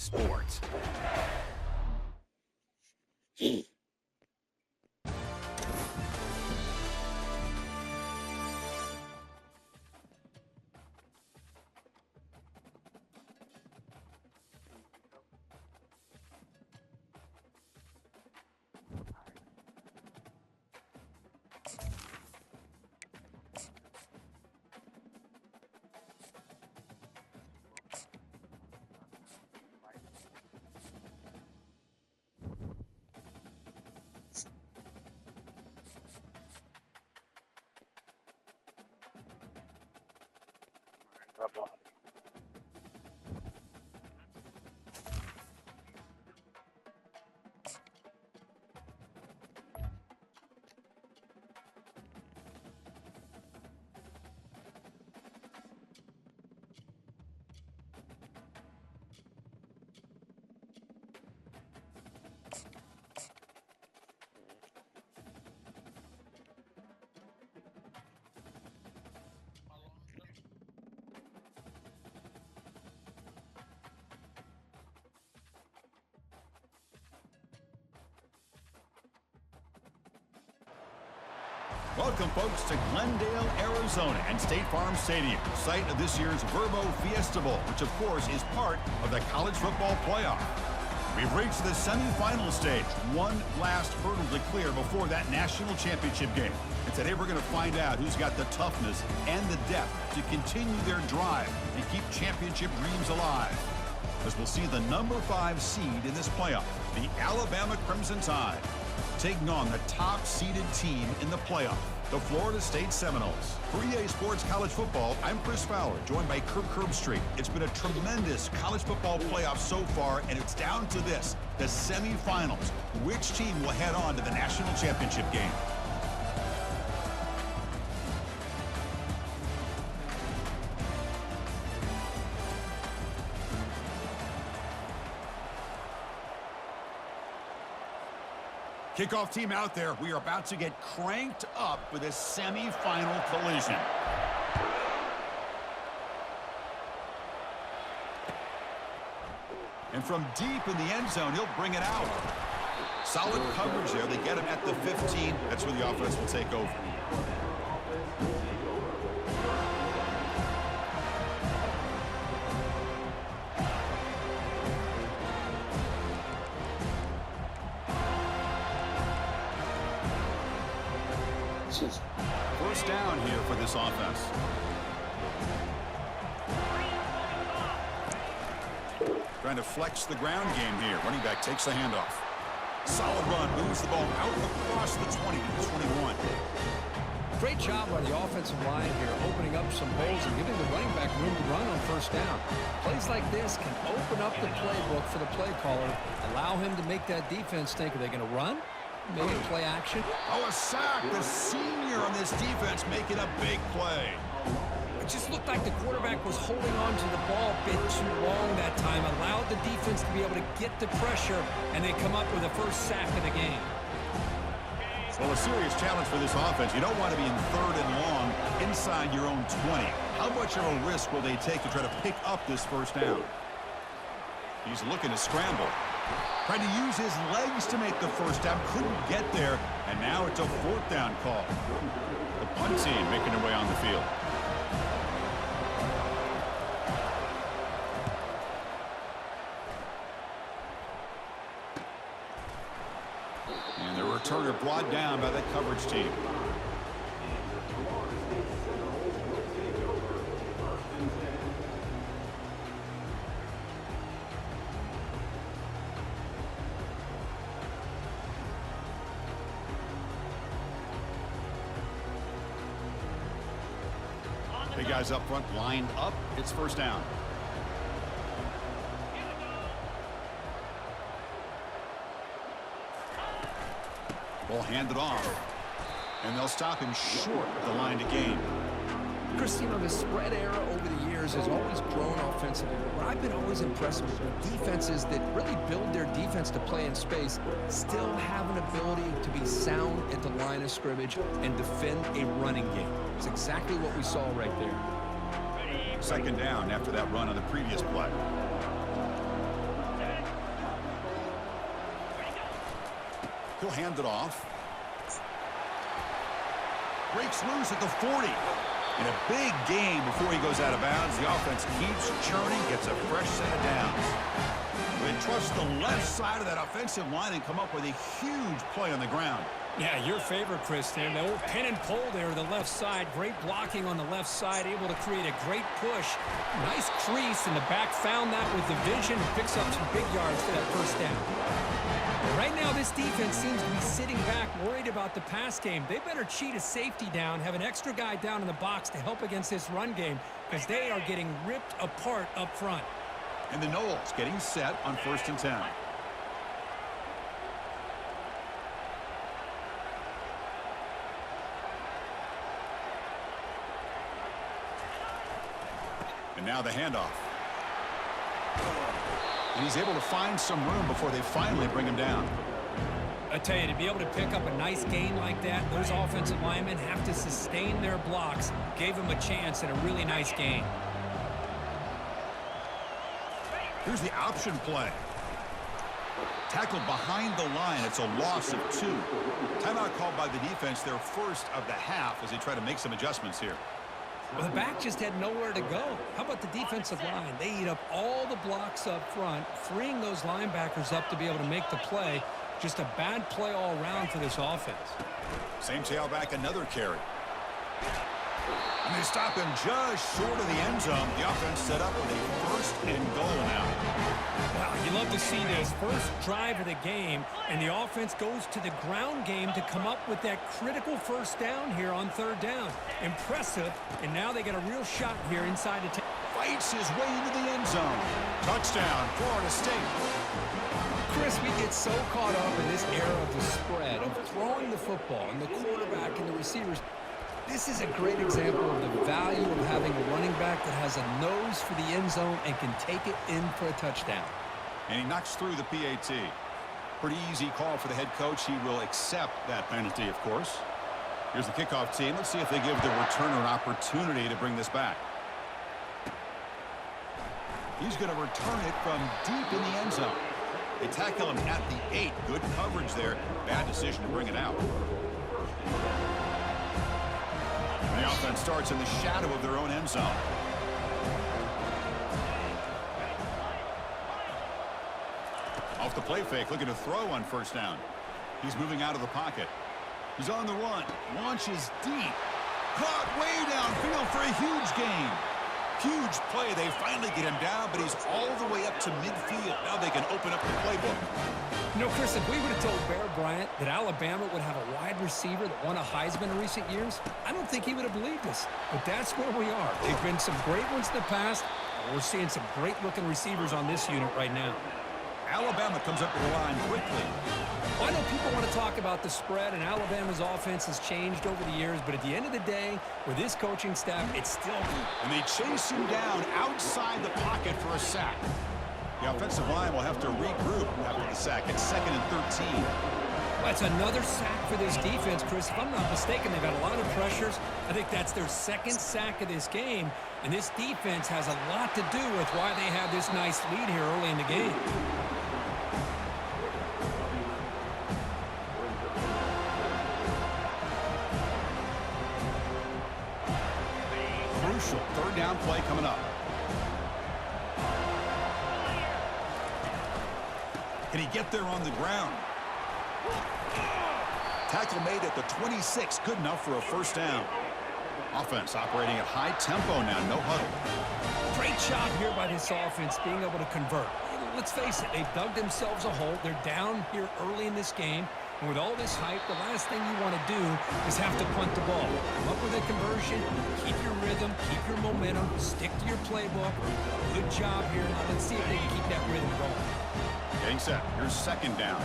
sports. Welcome, folks, to Glendale, Arizona, and State Farm Stadium, site of this year's Verbo Fiesta Bowl, which, of course, is part of the college football playoff. We've reached the semifinal stage, one last hurdle to clear before that national championship game. And today we're going to find out who's got the toughness and the depth to continue their drive and keep championship dreams alive. As we'll see the number 5 seed in this playoff, the Alabama Crimson Tide, taking on the top-seeded team in the playoff, the Florida State Seminoles. For EA Sports College Football, I'm Chris Fowler, joined by Kirk Herbstreit. It's been a tremendous college football playoff so far, and it's down to this, the semifinals. Which team will head on to the national championship game? Kickoff team out there. We are about to get cranked up with a semifinal collision. And from deep in the end zone, he'll bring it out. Solid coverage there. They get him at the 15. That's where the offense will take over. First down here for this offense. Trying to flex the ground game here. Running back takes the handoff. Solid run, moves the ball out across the 20 to the 21. Great job by the offensive line here, opening up some holes and giving the running back room to run on first down. Plays like this can open up the playbook for the play caller, allow him to make that defense think, are they going to run? Maybe play action. Oh, a sack. The senior on this defense making a big play. It just looked like the quarterback was holding on to the ball a bit too long that time, allowed the defense to be able to get the pressure, and they come up with the first sack of the game. Well, a serious challenge for this offense. You don't want to be in 3rd and long inside your own 20. How much of a risk will they take to try to pick up this first down? He's looking to scramble. Tried to use his legs to make the first down. Couldn't get there. And now it's a 4th down call. The punt team making their way on the field. And the returner brought down by the coverage team. Big guys up front lined up. It's first down. Ball handed off. And they'll stop him short of the line to gain. Chris, the spread era over the years has always grown offensively. What I've been always impressed with defenses that really build their defense to play in space still have an ability to be sound at the line of scrimmage and defend a running game. It's exactly what we saw right there. Second down after that run on the previous play. He'll hand it off. Breaks loose at the 40. In a big game before he goes out of bounds, the offense keeps churning, gets a fresh set of downs. They trust the left side of that offensive line and come up with a huge play on the ground. Yeah, your favorite, Chris, there. The old pin and pull there, the left side. Great blocking on the left side, able to create a great push. Nice crease, and the back found that with the vision and picks up some big yards for that first down. Right now, this defense seems to be sitting back, worried about the pass game. They better cheat a safety down, have an extra guy down in the box to help against this run game, because they are getting ripped apart up front. And the Knowles getting set on 1st and 10. And now the handoff. And he's able to find some room before they finally bring him down. I tell you, to be able to pick up a nice gain like that, those offensive linemen have to sustain their blocks. Gave him a chance at a really nice gain. Here's the option play. Tackled behind the line. It's a loss of 2. Timeout called by the defense, their first of the half, as they try to make some adjustments here. Well, the back just had nowhere to go. How about the defensive line? They eat up all the blocks up front, freeing those linebackers up to be able to make the play. Just a bad play all around for this offense. Same tailback, another carry. And they stop him just short of the end zone. The offense set up with a 1st and goal now. Wow, you love to see this. First drive of the game, and the offense goes to the ground game to come up with that critical first down here on 3rd down. Impressive, and now they get a real shot here inside the 10. Fights his way into the end zone. Touchdown, Florida State. Chris, we get so caught up in this era of the spread, of throwing the football, and the quarterback and the receivers. This is a great example of the value of having a running back that has a nose for the end zone and can take it in for a touchdown. And he knocks through the PAT. Pretty easy call for the head coach. He will accept that penalty, of course. Here's the kickoff team. Let's see if they give the returner an opportunity to bring this back. He's going to return it from deep in the end zone. They tackle him at the 8. Good coverage there. Bad decision to bring it out. The offense starts in the shadow of their own end zone. Off the play fake, looking to throw on 1st down. He's moving out of the pocket. He's on the run. Launches deep. Caught way downfield for a huge gain. Huge play. They finally get him down, but he's all the way up to midfield. Now they can open up the playbook. You know, Chris, if we would have told Bear Bryant that Alabama would have a wide receiver that won a Heisman in recent years, I don't think he would have believed us. But that's where we are. They've been some great ones in the past, and we're seeing some great-looking receivers on this unit right now. Alabama comes up to the line quickly. Well, I know people want to talk about the spread, and Alabama's offense has changed over the years, but at the end of the day, with this coaching staff, it's still... And they chase him down outside the pocket for a sack. The offensive line will have to regroup after the sack. It's 2nd and 13. That's another sack for this defense, Chris. If I'm not mistaken, they've had a lot of pressures. I think that's their 2nd sack of this game, and this defense has a lot to do with why they have this nice lead here early in the game. Crucial 3rd down play coming up. Can he get there on the ground? Tackle made at the 26. Good enough for a 1st down. Offense operating at high tempo now. No huddle. Great job here by this offense being able to convert. Let's face it, they've dug themselves a hole. They're down here early in this game. And with all this hype, the last thing you want to do is have to punt the ball. Come up with a conversion, keep your rhythm, keep your momentum, stick to your playbook. Good job here. Now let's see if they can keep that rhythm going. Getting set. Here's 2nd down.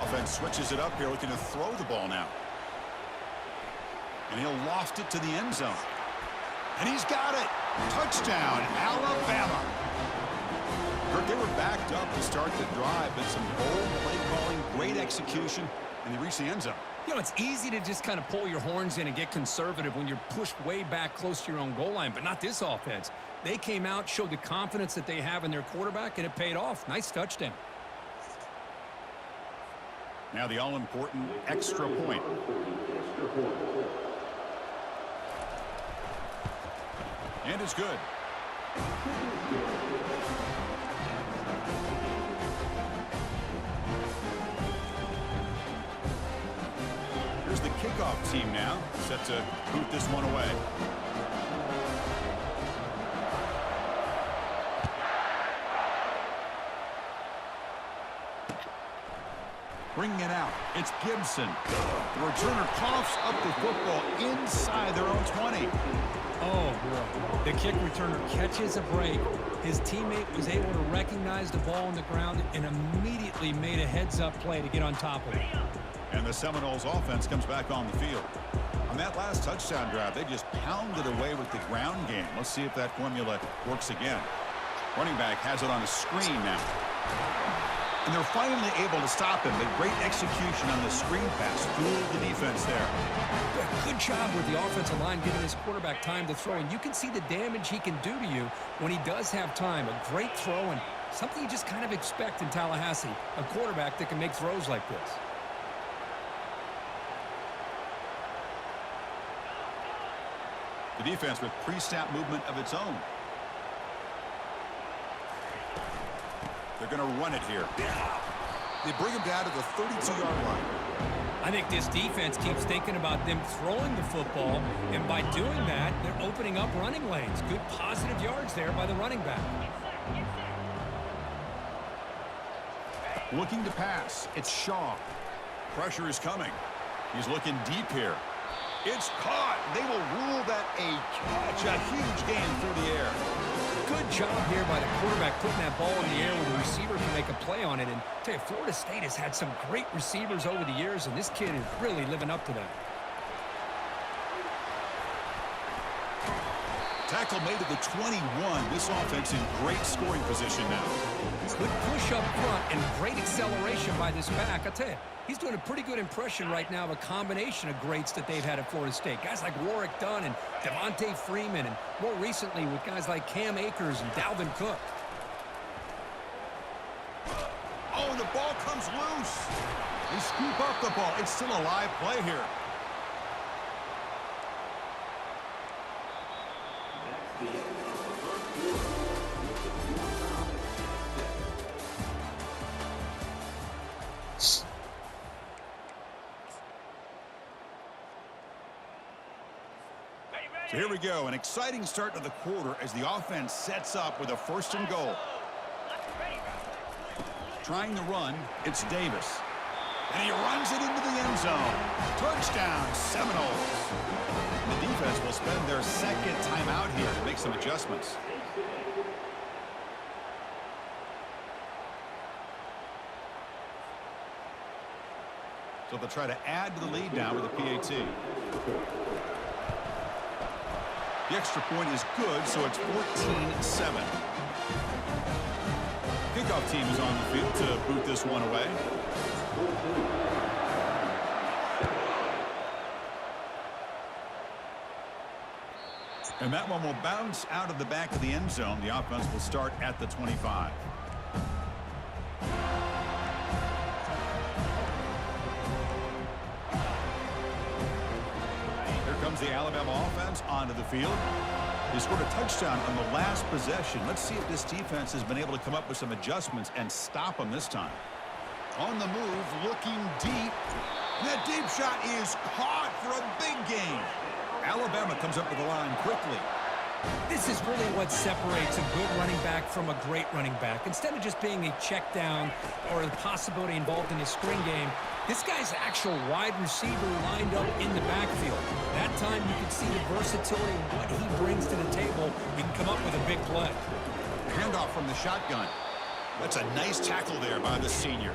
Offense switches it up here, looking to throw the ball now. And he'll loft it to the end zone. And he's got it. Touchdown, Alabama. Kirk, they were backed up to start the drive, but some bold play calling, great execution, and they reach the end zone. You know, it's easy to just kind of pull your horns in and get conservative when you're pushed way back close to your own goal line, but not this offense. They came out, showed the confidence that they have in their quarterback, and it paid off. Nice touchdown. Now the all-important extra point. And it's good. Here's the kickoff team now, set to boot this one away. Bringing it out, it's Gibson. The returner coughs up the football inside their own 20. Oh, boy. The kick returner catches a break. His teammate was able to recognize the ball on the ground and immediately made a heads-up play to get on top of it. And the Seminoles offense comes back on the field. On that last touchdown drive, they just pounded away with the ground game. Let's see if that formula works again. Running back has it on the screen now. And they're finally able to stop him. But great execution on the screen pass. Fooled the defense there. Good job with the offensive line giving his quarterback time to throw. And you can see the damage he can do to you when he does have time. A great throw and something you just kind of expect in Tallahassee. A quarterback that can make throws like this. The defense with pre-snap movement of its own. They're going to run it here. They bring him down to the 32-yard line. I think this defense keeps thinking about them throwing the football, and by doing that, they're opening up running lanes. Good positive yards there by the running back. Looking to pass. It's Shaw. Pressure is coming. He's looking deep here. It's caught. They will rule that a catch. A huge gain through the air. Good job here by the quarterback putting that ball in the air where the receiver can make a play on it. And I tell you, Florida State has had some great receivers over the years, and this kid is really living up to that. Tackle made to the 21. This offense in great scoring position now. Good push up front and great acceleration by this back. I tell you, he's doing a pretty good impression right now of a combination of greats that they've had at Florida State. Guys like Warwick Dunn and Devontae Freeman, and more recently with guys like Cam Akers and Dalvin Cook. Oh, the ball comes loose. They scoop up the ball. It's still a live play here. So here we go, an exciting start to the quarter as the offense sets up with a 1st and goal. Trying to run, it's Davis. And he runs it into the end zone. Touchdown, Seminoles. The defense will spend their 2nd timeout here to make some adjustments. So they'll try to add to the lead now with a PAT. The extra point is good, so it's 14-7. Kickoff team is on the field to boot this one away. And that one will bounce out of the back of the end zone. The offense will start at the 25. The Alabama offense onto the field. They scored a touchdown on the last possession. Let's see if this defense has been able to come up with some adjustments and stop them this time. On the move, looking deep. That deep shot is caught for a big gain. Alabama comes up with the line quickly. This is really what separates a good running back from a great running back. Instead of just being a check down or the possibility involved in a screen game, this guy's actual wide receiver lined up in the backfield. That time you can see the versatility of what he brings to the table. He can come up with a big play. Handoff from the shotgun. That's a nice tackle there by the senior.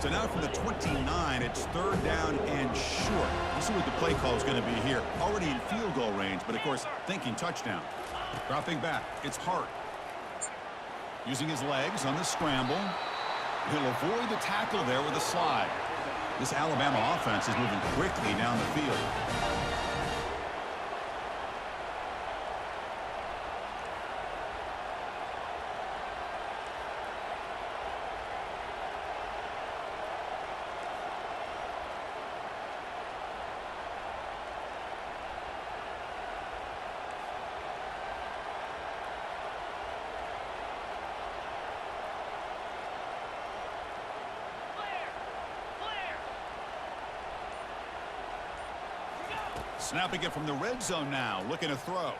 So now from the 29, it's 3rd down and short. Let's see what the play call is going to be here. Already in field goal range, but of course thinking touchdown. Dropping back, it's Hart. Using his legs on the scramble. He'll avoid the tackle there with a slide. This Alabama offense is moving quickly down the field. Snapping it from the red zone now, looking to throw.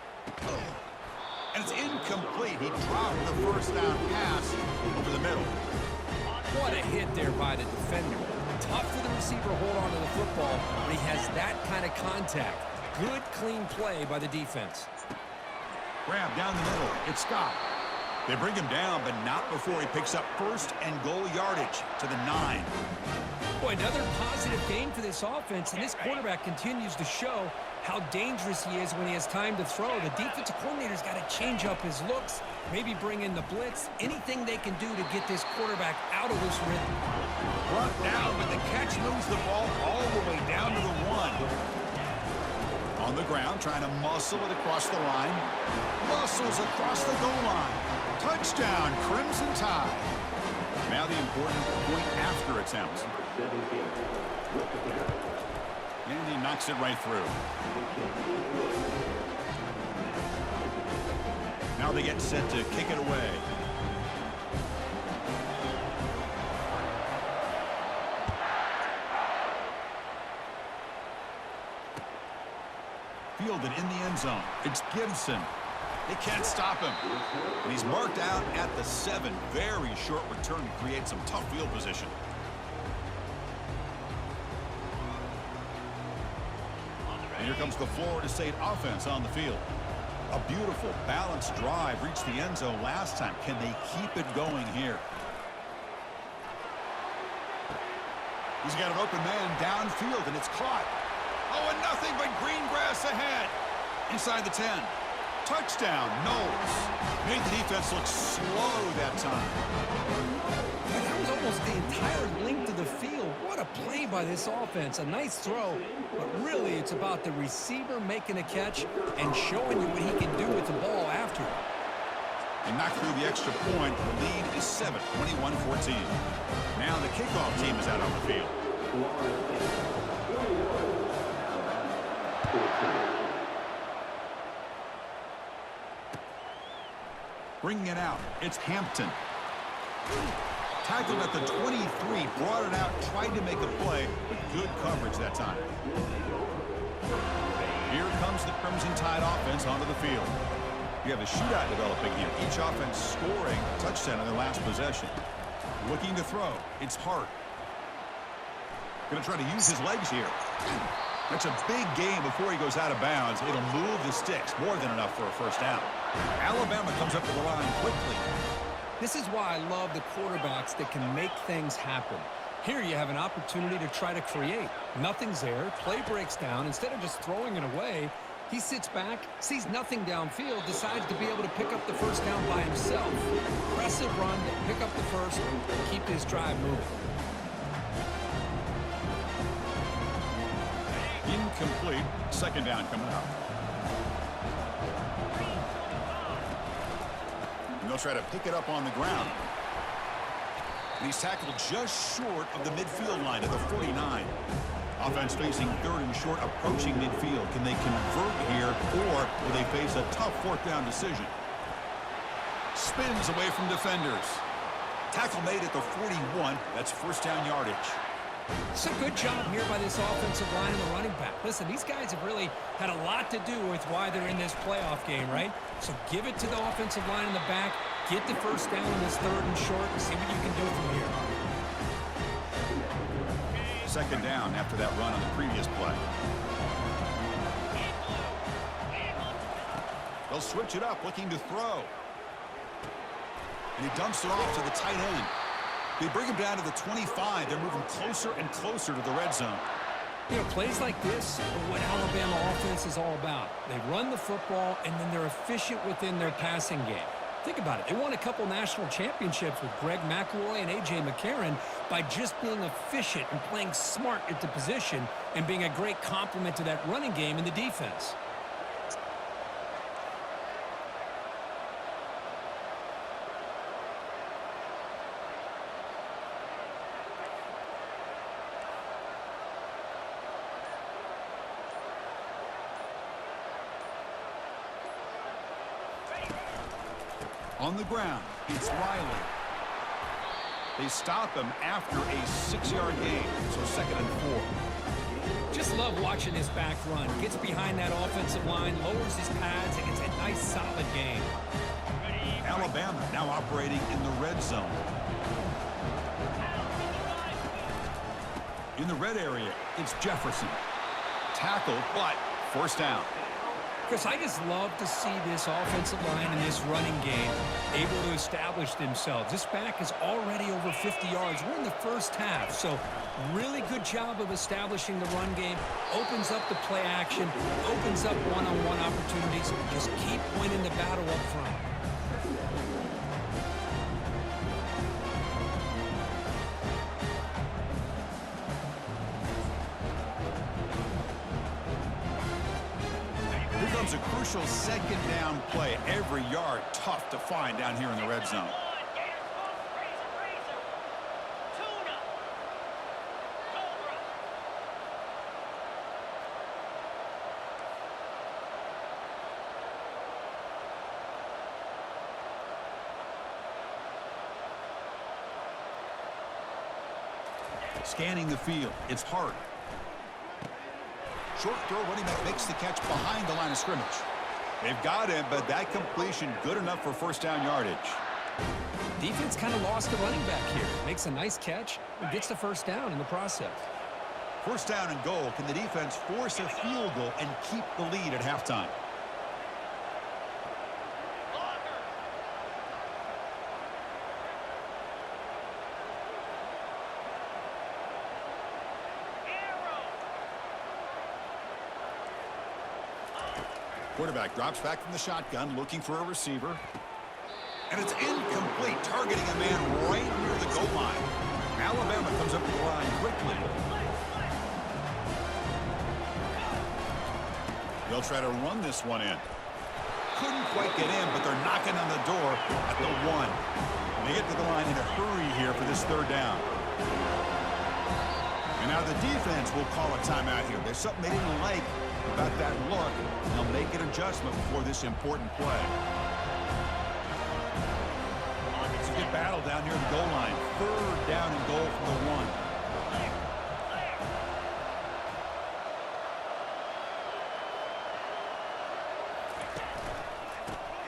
And it's incomplete. He dropped the first down pass over the middle. What a hit there by the defender. Tough for the receiver to hold on to the football, but he has that kind of contact. Good, clean play by the defense. Grab down the middle. It's Scott. They bring him down, but not before he picks up first and goal yardage to the 9. Boy, another positive game for this offense, and this quarterback continues to show how dangerous he is when he has time to throw. The defensive coordinator's got to change up his looks, maybe bring in the blitz, anything they can do to get this quarterback out of this rhythm. Brought down, but the catch moves the ball all the way down to the 1. On the ground, trying to muscle it across the line. Muscles across the goal line. Touchdown, Crimson Tide. Now the important point after attempt. And he knocks it right through. Now they get set to kick it away. Fielded in the end zone. It's Gibson. They can't stop him. And he's marked out at the 7. Very short return to create some tough field position. And here comes the Florida State offense on the field. A beautiful, balanced drive reached the end zone last time. Can they keep it going here? He's got an open man downfield, and it's caught. Oh, and nothing but green grass ahead. Inside the 10. Touchdown, Knowles. Made the defense look slow that time. Yeah, that was almost the entire length of the field. What a play by this offense. A nice throw, but really it's about the receiver making a catch and showing you what he can do with the ball after it. And knocked through the extra point. The lead is 7, 21-14. Now the kickoff team is out on the field. Bringing it out, it's Hampton. Tackled at the 23, brought it out, tried to make a play, but good coverage that time. Here comes the Crimson Tide offense onto the field. You have a shootout developing here. Each offense scoring a touchdown in their last possession. Looking to throw, it's Hart. Going to try to use his legs here. That's a big game before he goes out of bounds. It'll move the sticks, more than enough for a first down. Alabama comes up to the line quickly. This is why I love the quarterbacks that can make things happen. Here you have an opportunity to try to create. Nothing's there. Play breaks down. Instead of just throwing it away, he sits back, sees nothing downfield, decides to be able to pick up the first down by himself. Impressive run to pick up the first, keep this drive moving. Incomplete. Second down coming up. And they'll try to pick it up on the ground. And he's tackled just short of the midfield line at the 49. Offense facing 3rd and short, approaching midfield. Can they convert here, or will they face a tough 4th down decision? Spins away from defenders. Tackle made at the 41. That's first down yardage. It's a good job here by this offensive line and the running back. Listen, these guys have really had a lot to do with why they're in this playoff game, right? So give it to the offensive line in the back, get the first down in this 3rd and short, and see what you can do from here. Second down after that run on the previous play. They'll switch it up, looking to throw. And he dumps it off to the tight end. They bring him down to the 25. They're moving closer and closer to the red zone. You know, plays like this are what Alabama offense is all about. They run the football, and then they're efficient within their passing game. Think about it. They won a couple national championships with Greg McElroy and A.J. McCarron by just being efficient and playing smart at the position and being a great complement to that running game in the defense. On the ground, it's Riley. They stop him after a 6-yard gain, so 2nd and 4. Just just love watching this back run. Gets behind that offensive line, lowers his pads, and gets a nice, solid gain. Alabama now operating in the red zone. In the red area, it's Jefferson. Tackle, but first down. Chris, I just love to see this offensive line in this running game able to establish themselves. This back is already over 50 yards. We're in the first half, so really good job of establishing the run game. Opens up the play action, opens up one-on-one opportunities. Just keep winning the battle up front. A crucial second down play. Every yard tough to find down here in the red zone. Scanning the field. It's Hart. Short throw, running back makes the catch behind the line of scrimmage. They've got him, but that completion good enough for first down yardage. Defense kind of lost the running back here. Makes a nice catch and gets the first down in the process. First down and goal. Can the defense force a field goal and keep the lead at halftime? Quarterback drops back from the shotgun, looking for a receiver. And it's incomplete, targeting a man right near the goal line. Alabama comes up to the line quickly. They'll try to run this one in. Couldn't quite get in, but they're knocking on the door at the 1. They get to the line in a hurry here for this third down. And now the defense will call a timeout here. There's something they didn't like about that look. They'll make an adjustment before this important play. It's a good battle down near the goal line. Third down and goal from the 1.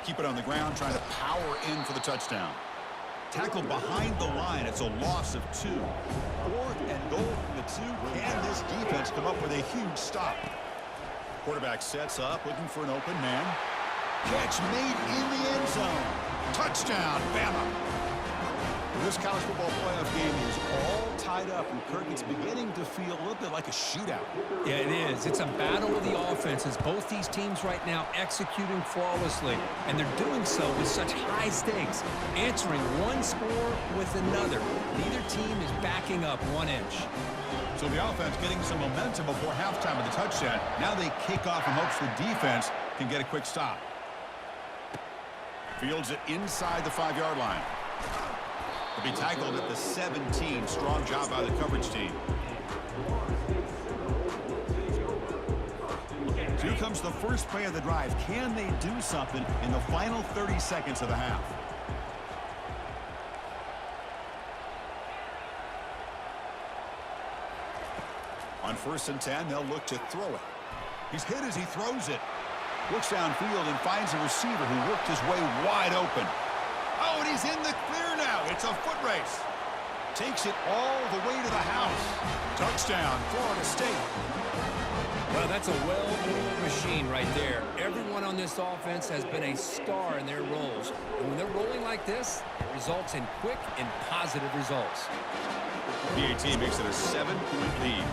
Keep it on the ground, trying to power in for the touchdown. Tackle behind the line. It's a loss of 2. 4th and goal from the 2. Can this defense come up with a huge stop? Quarterback sets up, looking for an open man. Catch made in the end zone. Touchdown, Bama. This college football playoff game is all tied up, and Kirk, it's beginning to feel a little bit like a shootout. Yeah, it is. It's a battle of the offenses. Both these teams right now executing flawlessly, and they're doing so with such high stakes, answering one score with another. Neither team is backing up 1 inch. So the offense getting some momentum before halftime with the touchdown. Now they kick off in hopes the defense can get a quick stop. Fields it inside the 5-yard line. He'll be tackled at the 17. Strong job by the coverage team. So here comes the first play of the drive. Can they do something in the final 30 seconds of the half? On 1st and 10, they'll look to throw it. He's hit as he throws it. Looks downfield and finds a receiver who worked his way wide open. Oh, and he's in the clear now. It's a foot race. Takes it all the way to the house. Touchdown, Florida State. Well, that's a well-oiled machine right there. Everyone on this offense has been a star in their roles. And when they're rolling like this, it results in quick and positive results. PAT makes it a 7-point lead.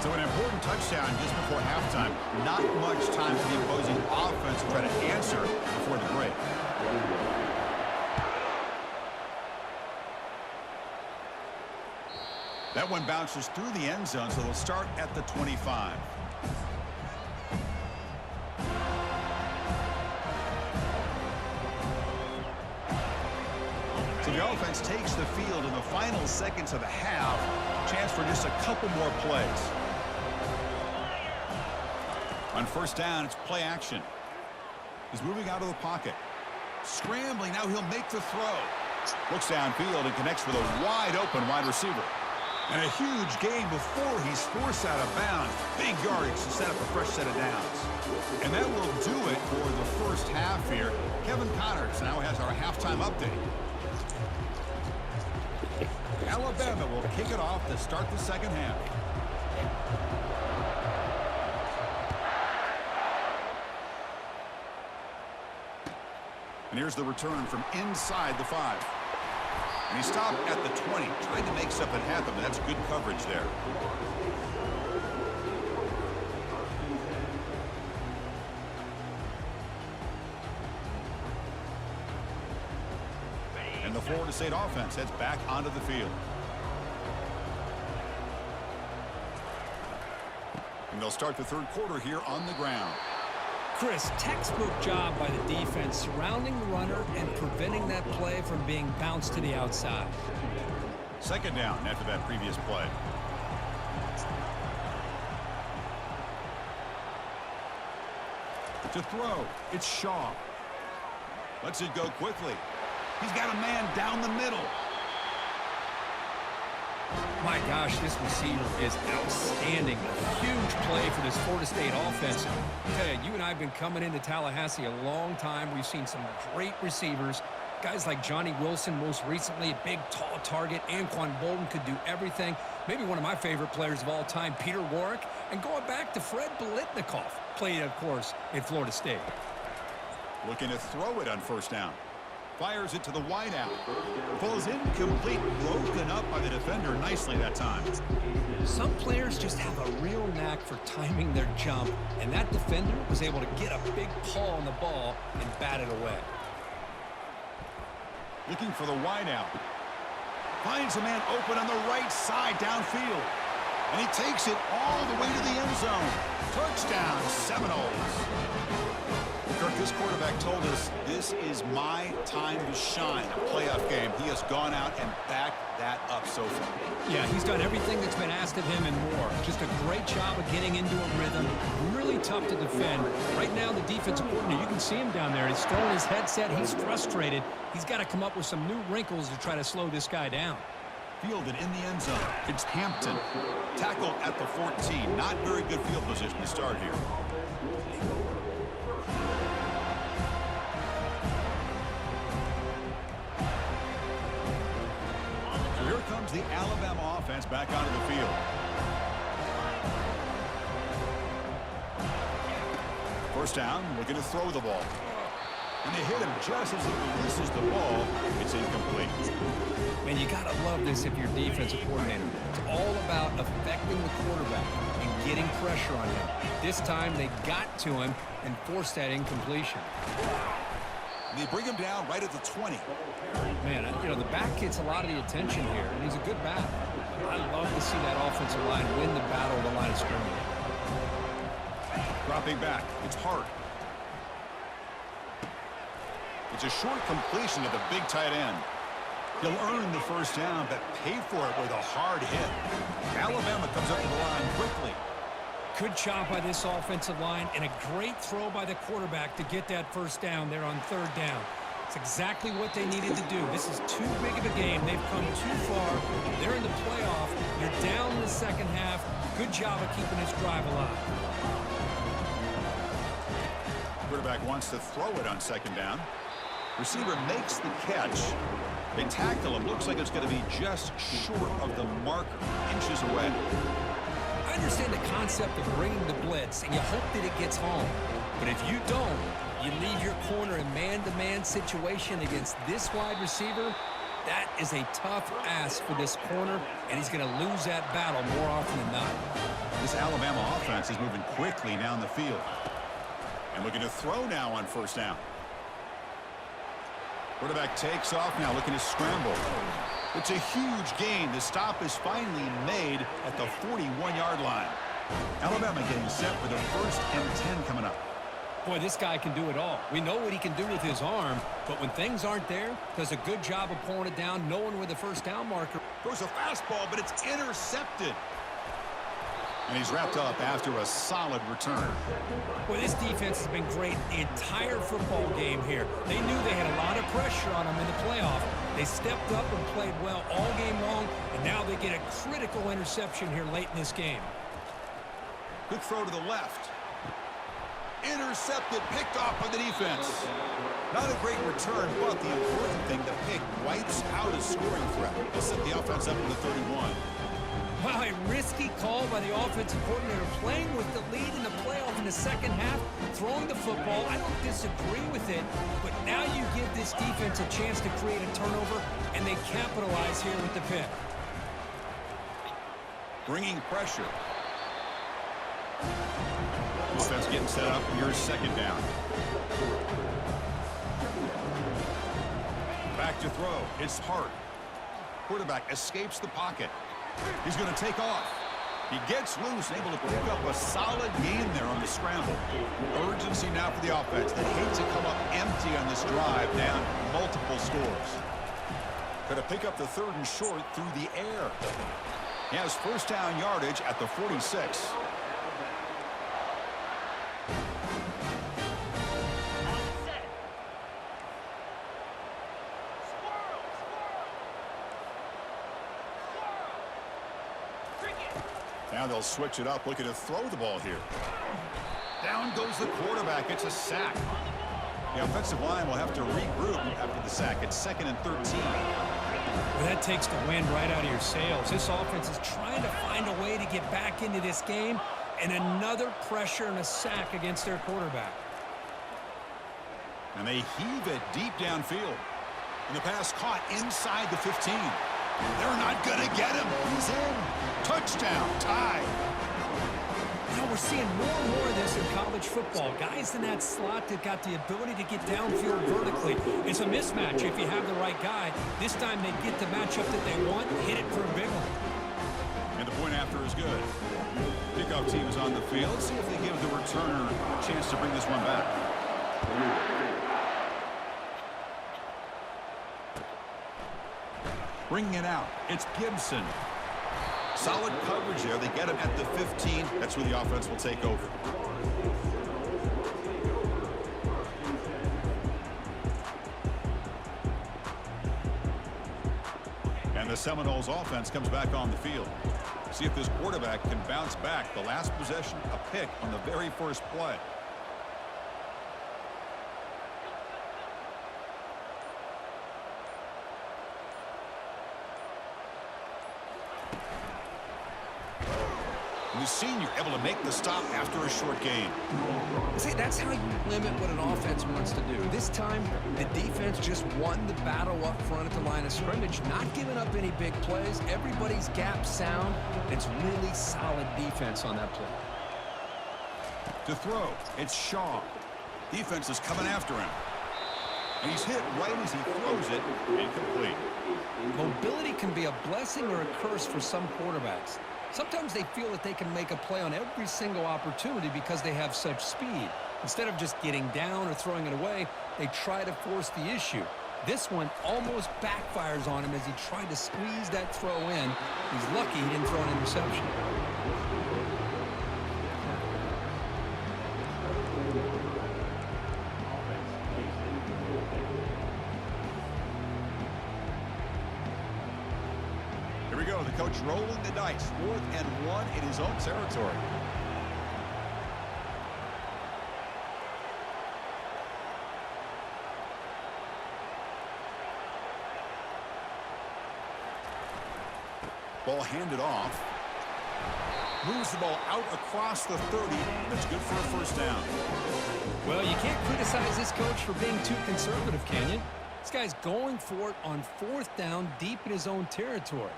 So an important touchdown just before halftime. Not much time for the opposing offense to try to answer before the break. That one bounces through the end zone, so they'll start at the 25. So the offense takes the field in the final seconds of the half. Chance for just a couple more plays. On 1st down, it's play action. He's moving out of the pocket. Scrambling, now he'll make the throw. Looks downfield and connects with a wide open wide receiver. And a huge gain before he's forced out of bounds. Big yardage to set up a fresh set of downs. And that will do it for the first half here. Kevin Connors now has our halftime update. Alabama will kick it off to start the second half. And here's the return from inside the 5. And he stopped at the 20, trying to make something happen, but that's good coverage there. And the Florida State offense heads back onto the field. And they'll start the third quarter here on the ground. Chris, textbook job by the defense surrounding the runner and preventing that play from being bounced to the outside. Second down after that previous play. To throw, it's Shaw. Lets it go quickly. He's got a man down the middle. My gosh, this receiver is outstanding. A huge play for this Florida State offense. I tell you, you and I have been coming into Tallahassee a long time. We've seen some great receivers. Guys like Johnny Wilson, most recently, a big, tall target. Anquan Bolden could do everything. Maybe one of my favorite players of all time, Peter Warrick. And going back to Fred Biletnikoff, played, of course, in Florida State. Looking to throw it on first down. Fires it to the wideout. Falls incomplete, broken up by the defender nicely that time. Some players just have a real knack for timing their jump, and that defender was able to get a big paw on the ball and bat it away. Looking for the wideout. Finds a man open on the right side downfield. And he takes it all the way to the end zone. Touchdown, Seminoles. Kirk, this quarterback told us this is my time to shine. A playoff game. He has gone out and backed that up so far. Yeah, he's done everything that's been asked of him and more. Just a great job of getting into a rhythm. Really tough to defend. Right now, the defensive coordinator, you can see him down there. He's throwing his headset. He's frustrated. He's got to come up with some new wrinkles to try to slow this guy down. Fielded in the end zone. It's Hampton. Tackled at the 14. Not very good field position to start here. So here comes the Alabama offense back onto the field. First down, looking to throw the ball. And they hit him just as he releases the ball. It's incomplete. Man, you got to love this if you're defensive coordinator. It's all about affecting the quarterback and getting pressure on him. This time they got to him and forced that incompletion. They bring him down right at the 20. Man, you know, the back gets a lot of the attention here, and he's a good back. I love to see that offensive line win the battle of the line of scrimmage. Dropping back, it's Hart. It's a short completion to the big tight end. He'll earn the first down, but pay for it with a hard hit. Alabama comes up to the line quickly. Good job by this offensive line, and a great throw by the quarterback to get that first down there on third down. It's exactly what they needed to do. This is too big of a game. They've come too far. They're in the playoff. They're down in the second half. Good job of keeping this drive alive. Quarterback wants to throw it on second down. Receiver makes the catch. They tackle him. Looks like it's going to be just short of the marker, inches away. I understand the concept of bringing the blitz, and you hope that it gets home. But if you don't, you leave your corner in man-to-man situation against this wide receiver. That is a tough ask for this corner, and he's going to lose that battle more often than not. This Alabama offense is moving quickly down the field. And looking to throw now on first down. Quarterback takes off now, looking to scramble. It's a huge gain. The stop is finally made at the 41-yard line. Alabama getting set for the first and 10 coming up. Boy, this guy can do it all. We know what he can do with his arm, but when things aren't there, does a good job of pulling it down, knowing where the first down marker. Throws a fastball, but it's intercepted. And he's wrapped up after a solid return. Boy, this defense has been great the entire football game here. They knew they had a lot of pressure on them in the playoff. They stepped up and played well all game long, and now they get a critical interception here late in this game. Good throw to the left. Intercepted, picked off by the defense. Not a great return, but the important thing, the pick wipes out a scoring threat. They'll set the offense up in the 31. Wow, a risky call by the offensive coordinator, playing with the lead in the playoff in the second half, throwing the football. I don't disagree with it, but now you give this defense a chance to create a turnover, and they capitalize here with the pick. Bringing pressure. Offense getting set up. Here's second down. Back to throw. It's Hart. Quarterback escapes the pocket. He's going to take off. He gets loose and able to pick up a solid gain there on the scramble. Urgency now for the offense that hates to come up empty on this drive, down multiple scores. Going to pick up the 3rd and short through the air. He has first down yardage at the 46. Now they'll switch it up, looking to throw the ball here. Down goes the quarterback. It's a sack. The offensive line will have to regroup after the sack. It's 2nd and 13. Well, that takes the wind right out of your sails. This offense is trying to find a way to get back into this game, and another pressure and a sack against their quarterback. And they heave it deep downfield. And the pass caught inside the 15. They're not going to get him. He's in. Touchdown. Tie. You know, we're seeing more and more of this in college football. Guys in that slot that got the ability to get downfield vertically. It's a mismatch if you have the right guy. This time they get the matchup that they want, hit it for a big one. And the point after is good. Kickoff team is on the field. See if they give the returner a chance to bring this one back. Bringing it out. It's Gibson. Solid coverage there. They get him at the 15. That's where the offense will take over. And the Seminoles offense comes back on the field. See if this quarterback can bounce back. The last possession, a pick on the very first play. The senior able to make the stop after a short gain. See, that's how you limit what an offense wants to do. This time, the defense just won the battle up front at the line of scrimmage, not giving up any big plays. Everybody's gap sound. It's really solid defense on that play. To throw, it's Shaw. Defense is coming after him. And he's hit right as he throws it, incomplete. Mobility can be a blessing or a curse for some quarterbacks. Sometimes they feel that they can make a play on every single opportunity because they have such speed. Instead of just getting down or throwing it away, they try to force the issue. This one almost backfires on him as he tried to squeeze that throw in. He's lucky he didn't throw an interception. The coach rolling the dice. 4th and 1 in his own territory. Ball handed off. Moves the ball out across the 30. That's good for a first down. Well, you can't criticize this coach for being too conservative, can you? This guy's going for it on 4th down deep in his own territory.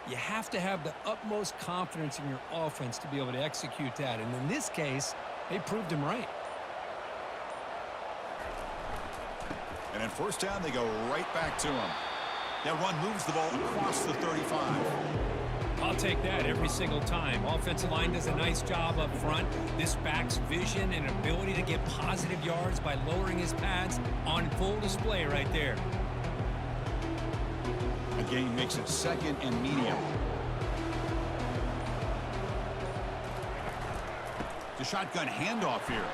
You have to have the utmost confidence in your offense to be able to execute that. And in this case, they proved him right. And in first down, they go right back to him. That run moves the ball across the 35. I'll take that every single time. Offensive line does a nice job up front. This back's vision and ability to get positive yards by lowering his pads on full display right there. The game makes it 2nd and medium. The shotgun handoff here.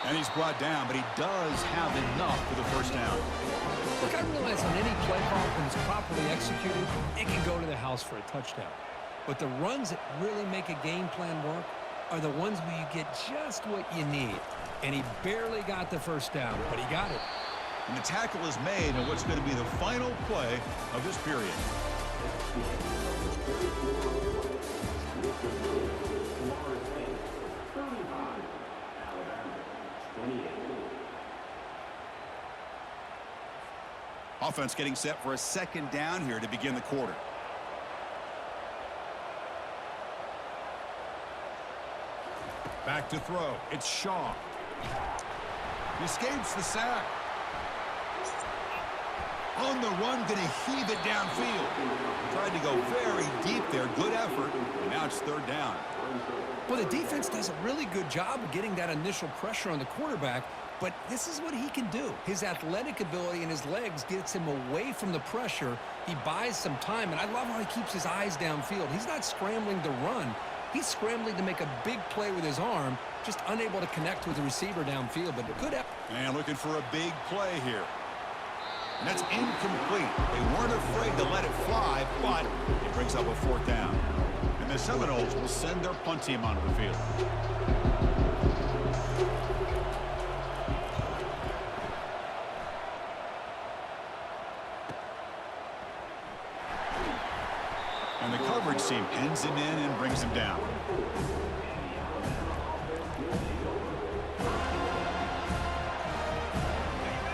And he's brought down, but he does have enough for the first down. Look, I realize on any play call, when it's properly executed, it can go to the house for a touchdown. But the runs that really make a game plan work are the ones where you get just what you need. And he barely got the first down, but he got it. And the tackle is made on what's going to be the final play of this period. Offense getting set for a second down here to begin the quarter. Back to throw. It's Shaw. He escapes the sack. On the run, going to heave it downfield. Tried to go very deep there. Good effort. And now it's third down. Well, the defense does a really good job of getting that initial pressure on the quarterback, but this is what he can do. His athletic ability and his legs gets him away from the pressure. He buys some time, and I love how he keeps his eyes downfield. He's not scrambling to run. He's scrambling to make a big play with his arm, just unable to connect with the receiver downfield, but good effort. And looking for a big play here. And that's incomplete. They weren't afraid to let it fly, but it brings up a fourth down. And the Seminoles will send their punt team onto the field. And the coverage team pins him in and brings him down.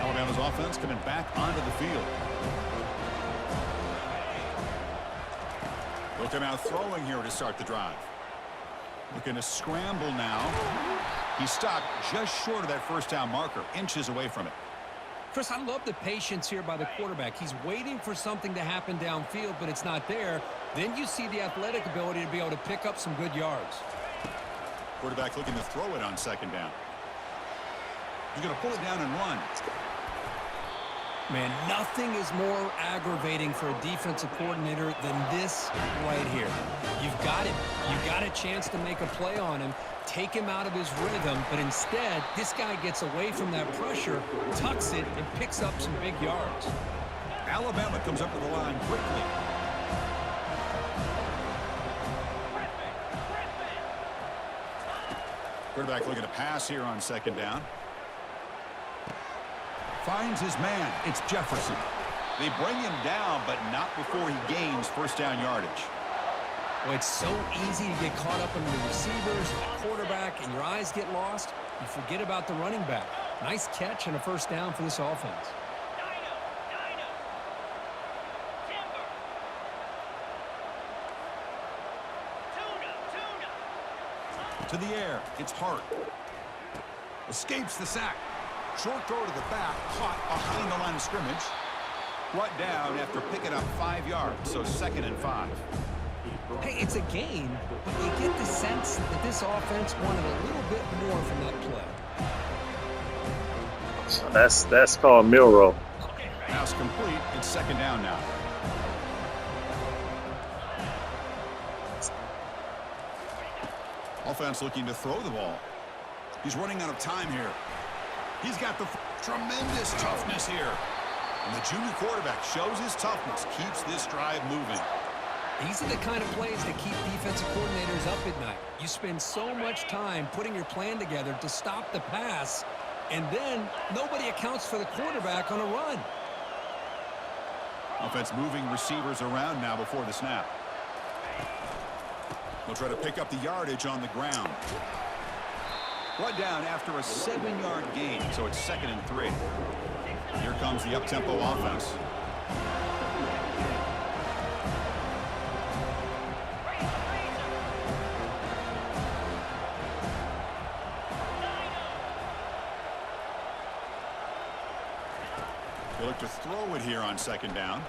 Alabama's offense coming back onto the field. They'll come out throwing here to start the drive. Looking to scramble now. He's stopped just short of that first down marker, inches away from it. Chris, I love the patience here by the quarterback. He's waiting for something to happen downfield, but it's not there. Then you see the athletic ability to be able to pick up some good yards. Quarterback looking to throw it on second down. He's going to pull it down and run. Man, nothing is more aggravating for a defensive coordinator than this right here. You've got him. You've got a chance to make a play on him, take him out of his rhythm, but instead, this guy gets away from that pressure, tucks it, and picks up some big yards. Alabama comes up to the line quickly. Quarterback looking to pass here on second down. Finds his man. It's Jefferson. They bring him down, but not before he gains first down yardage. Well, it's so easy to get caught up in the receivers, the quarterback, and your eyes get lost. You forget about the running back. Nice catch and a first down for this offense. To the air. It's Hart. Escapes the sack. Short throw to the back, caught behind the line of scrimmage. Brought down after picking up 5 yards, so 2nd and 5. Hey, it's a gain, but you get the sense that this offense wanted a little bit more from that play. So that's called mill roll. Pass complete. It's second down now. Offense looking to throw the ball. He's running out of time here. He's got the tremendous toughness here. And the junior quarterback shows his toughness, keeps this drive moving. These are the kind of plays that keep defensive coordinators up at night. You spend so much time putting your plan together to stop the pass, and then nobody accounts for the quarterback on a run. Offense moving receivers around now before the snap. They'll try to pick up the yardage on the ground. Brought down after a 7-yard gain, so it's 2nd and 3. Here comes the up-tempo offense. They look to throw it here on second down.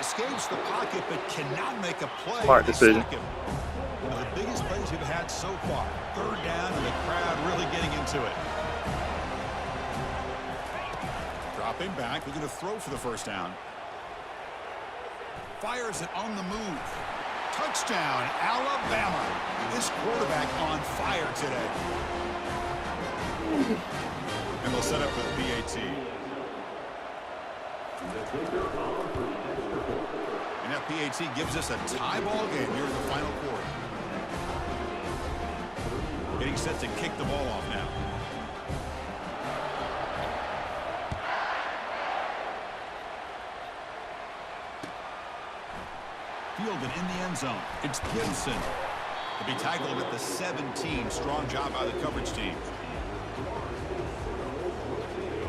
Escapes the pocket, but cannot make a play. Smart decision. One of the biggest plays we've had so far. Third down, and the crowd really getting into it. Dropping back, looking to throw for the first down. Fires it on the move. Touchdown, Alabama. This quarterback on fire today. And they'll set up with PAT. And that PAT gives us a tie ball game here in the final quarter. Getting set to kick the ball off now. Fielded in the end zone. It's Gibson. To be tackled at the 17. Strong job by the coverage team.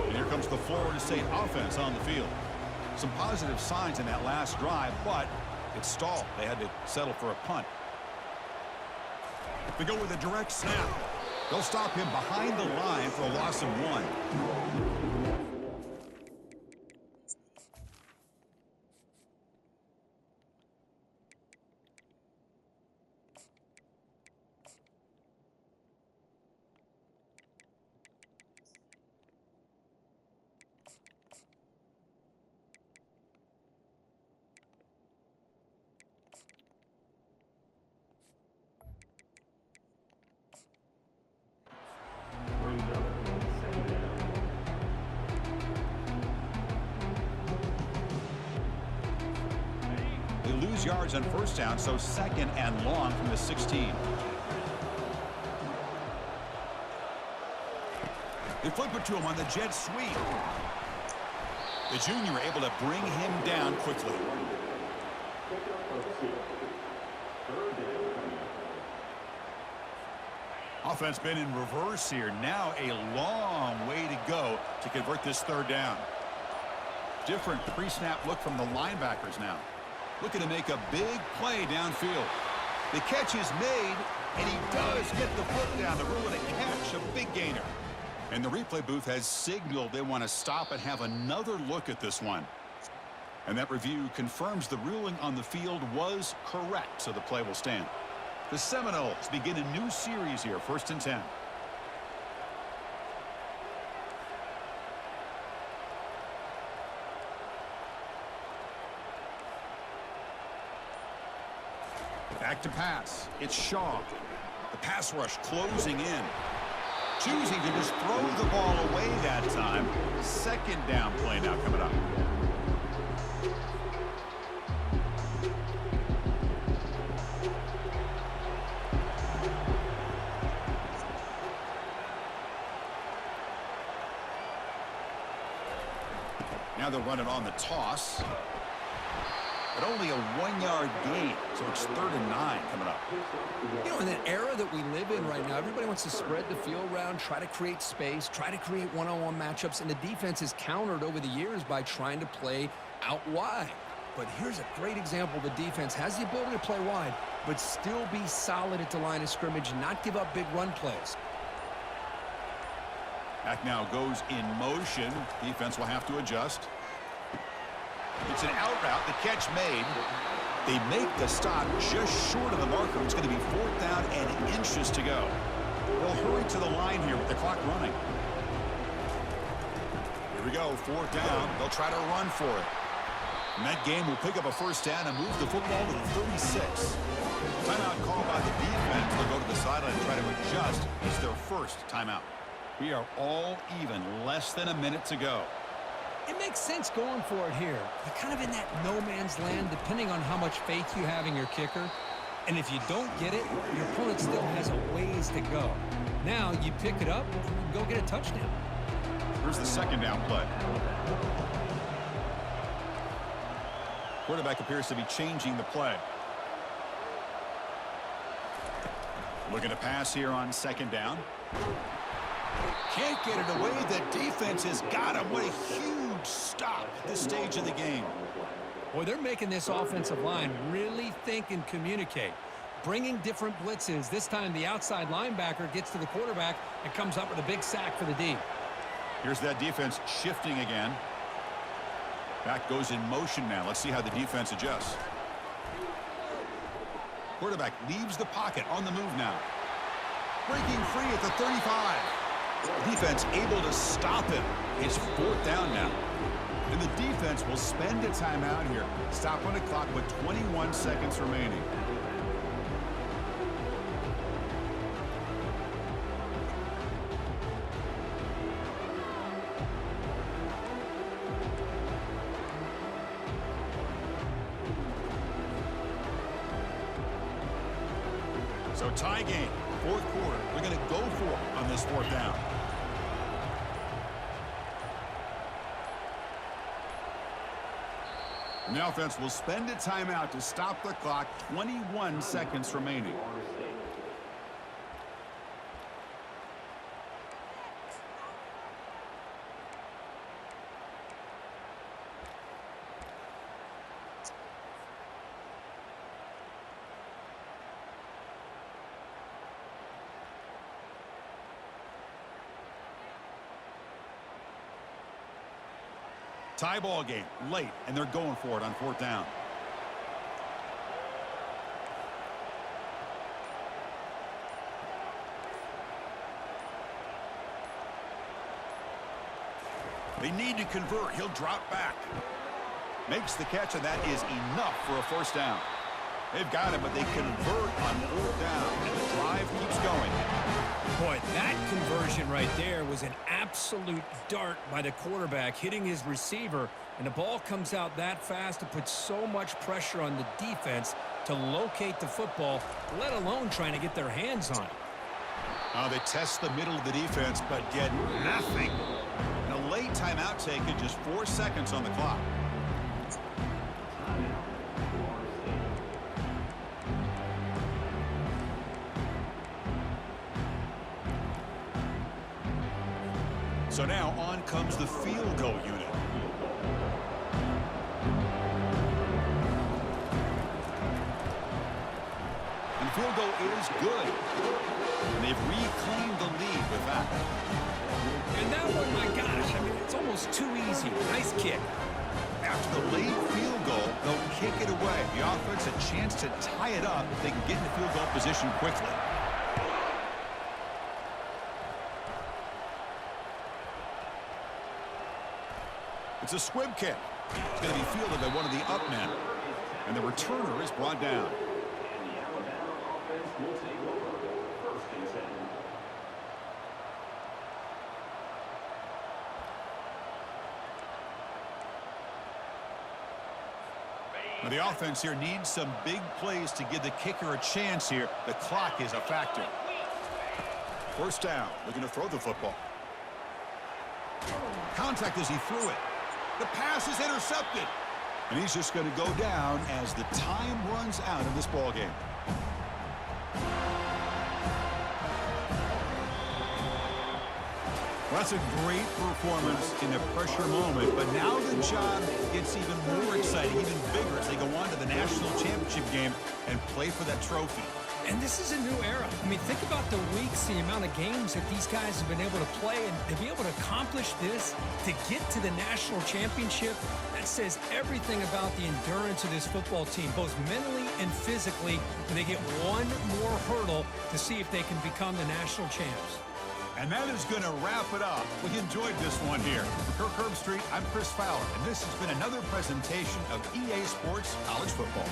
And here comes the Florida State offense on the field. Some positive signs in that last drive, but it stalled. They had to settle for a punt. They go with a direct snap. They'll stop him behind the line for a loss of 1. Lose yards on first down, so 2nd and long from the 16. They flip it to him on the jet sweep. The junior able to bring him down quickly. Offense been in reverse here. Now a long way to go to convert this 3rd down. Different pre-snap look from the linebackers now. Looking to make a big play downfield. The catch is made, and he does get the foot down to rule it a catch, a big gainer. And the replay booth has signaled they want to stop and have another look at this one. And that review confirms the ruling on the field was correct, so the play will stand. The Seminoles begin a new series here, 1st and 10. Back to pass. It's Shaw. The pass rush closing in. Choosing to just throw the ball away that time. 2nd down play now coming up. Now they're running on the toss. But only a 1-yard gain, so it's 3rd and 9 coming up. You know, in that era that we live in right now, everybody wants to spread the field around, try to create space, try to create one-on-one matchups, and the defense is countered over the years by trying to play out wide. But here's a great example. The defense has the ability to play wide, but still be solid at the line of scrimmage, not give up big run plays. Back now goes in motion. Defense will have to adjust. It's an out route. The catch made. They make the stop just short of the marker. It's going to be 4th down and inches to go. They'll hurry to the line here with the clock running. Here we go. 4th down. They'll try to run for it. And that game will pick up a 1st down and move the football to the 36. Timeout called by the defense. They'll go to the sideline and try to adjust. It's their 1st timeout. We are all even. Less than a minute to go. It makes sense going for it here. You're kind of in that no man's land, depending on how much faith you have in your kicker. And if you don't get it, your opponent still has a ways to go. Now you pick it up and go get a touchdown. Here's the 2nd down play. Quarterback appears to be changing the play. Looking to pass here on 2nd down. Can't get it away. The defense has got him. What a huge stop at this stage of the game. Boy, they're making this offensive line really think and communicate. Bringing different blitzes. This time the outside linebacker gets to the quarterback and comes up with a big sack for the D. Here's that defense shifting again. Back goes in motion now. Let's see how the defense adjusts. Quarterback leaves the pocket on the move now. Breaking free at the 35. Defense able to stop him. It's 4th down now. And the defense will spend a timeout here. Stop on the clock with 21 seconds remaining. So tie game, fourth quarter. They're going to go for it on this fourth down. And the offense will spend a timeout to stop the clock. 21 seconds remaining. Tie ball game, late, and they're going for it on fourth down. They need to convert. He'll drop back. Makes the catch, and that is enough for a first down. They've got it, but they convert on fourth down, and the drive keeps going. Boy, that conversion right there was an absolute dart by the quarterback, hitting his receiver, and the ball comes out that fast to put so much pressure on the defense to locate the football, let alone trying to get their hands on it. They test the middle of the defense, but get nothing. And a late timeout taken, just 4 seconds on the clock. So now on comes the field goal unit. And the field goal is good. And they've reclaimed the lead with that. And that one, my gosh, I mean, it's almost too easy. Nice kick. After the late field goal, they'll kick it away. The offense a chance to tie it up if they can get in field goal position quickly. It's a squib kick. It's going to be fielded by one of the up men. And the returner is brought down. Now the offense here needs some big plays to give the kicker a chance here. The clock is a factor. First down, looking to throw the football. Contact as he threw it. The pass is intercepted. And he's just going to go down as the time runs out in this ball game. Well, that's a great performance in a pressure moment, but now the job gets even more exciting, even bigger as they go on to the national championship game and play for that trophy. And this is a new era. I mean, think about the weeks, the amount of games that these guys have been able to play, and to be able to accomplish this, to get to the national championship, that says everything about the endurance of this football team, both mentally and physically, when they get one more hurdle to see if they can become the national champs. And that is going to wrap it up. We enjoyed this one here. For Kirk Herbstreit, I'm Chris Fowler, and this has been another presentation of EA Sports College Football.